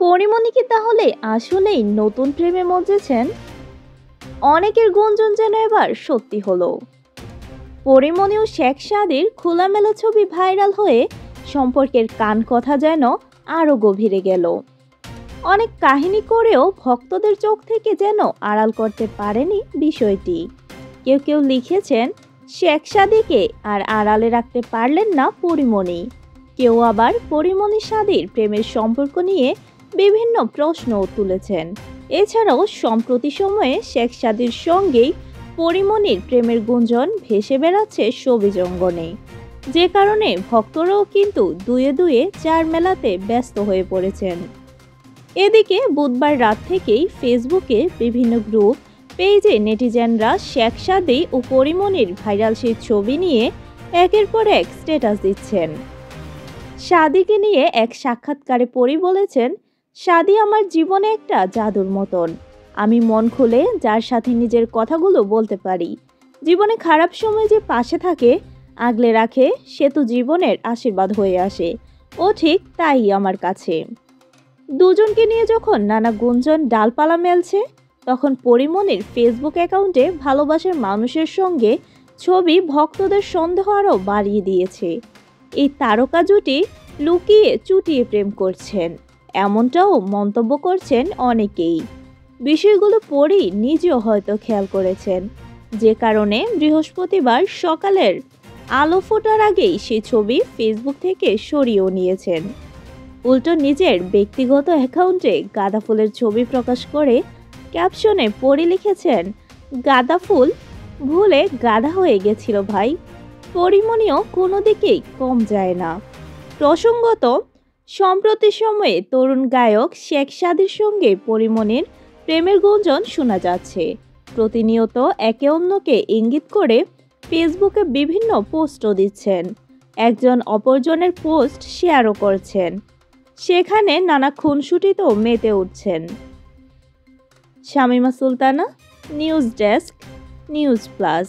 পরিমণি কি তাহলে আসলেই নতুন প্রেমে মজেছেন? অনেকের গুঞ্জন যেন এবার সত্যি হলো। পরিমণি ও শেখ সাদির খোলামেলা ছবি ভাইরাল হয়ে সম্পর্কের কান কথা যেন আরো গভীরে গেল। অনেক কাহিনী করেও ভক্তদের চোখ থেকে যেন আড়াল করতে পারেনি বিষয়টি। কেউ কেউ লিখেছেন শেখ সাদিকে আর আড়ালে রাখতে পারলেন না পরিমণি। কেউ আবার পরিমণি সাদির প্রেমের সম্পর্ক নিয়ে বিভিন্ন প্রশ্নও তুলেছেন। এছাড়াও সম্প্রতি সময়ে শেখ সাদির সঙ্গেই পরিমণির প্রেমের গুঞ্জন ভেসে বেড়াচ্ছে শোবিজ অঙ্গনে, যে কারণে ভক্তরাও কিন্তু দুয়ে দুয়ে চার মেলাতে ব্যস্ত হয়ে পড়েছেন। এদিকে বুধবার রাত থেকেই ফেসবুকে বিভিন্ন গ্রুপ পেজে নেটিজেনরা শেখ সাদি ও পরিমণির ভাইরাল সেই ছবি নিয়ে একের পর এক স্ট্যাটাস দিচ্ছেন। সাদিকে নিয়ে এক সাক্ষাৎকারে পরি বলেছেন, সাদি আমার জীবনে একটা জাদুর মতন। আমি মন খুলে যার সাথে নিজের কথাগুলো বলতে পারি। জীবনে খারাপ সময় যে পাশে থাকে, আগলে রাখে, সে তো জীবনের আশীর্বাদ হয়ে আসে। ও ঠিক তাই আমার কাছে। দুজনকে নিয়ে যখন নানা গুঞ্জন ডালপালা মেলছে, তখন পরিমণির ফেসবুক অ্যাকাউন্টে ভালোবাসার মানুষের সঙ্গে ছবি ভক্তদের সন্দেহ আরও বাড়িয়ে দিয়েছে। এই তারকা জুটি লুকিয়ে চুটিয়ে প্রেম করছেন, এমনটাও মন্তব্য করছেন অনেকেই। বিষয়গুলো পরই নিজেও হয়তো খেয়াল করেছেন, যে কারণে বৃহস্পতিবার সকালের আলো ফোটার আগেই সেই ছবি ফেসবুক থেকে সরিয়েও নিয়েছেন। উল্টো নিজের ব্যক্তিগত অ্যাকাউন্টে গাঁদা ফুলের ছবি প্রকাশ করে ক্যাপশনে পরি লিখেছেন, গাঁদা ফুল ভুলে গাধা হয়ে গেছিল ভাই। পরিমণিও কোনো দিকেই কম যায় না। প্রসঙ্গত, সম্প্রতি সময়ে তরুণ গায়ক শেখ সাদির সঙ্গে পরিমণির প্রেমের গুঞ্জন শোনা যাচ্ছে। প্রতিনিয়ত একে অন্যকে ইঙ্গিত করে ফেসবুকে বিভিন্ন পোস্টও দিচ্ছেন, একজন অপরজনের পোস্ট শেয়ারও করছেন, সেখানে নানা খুনসুটিতেও মেতে উঠছেন। Shamima Sultana, news desk, news plus.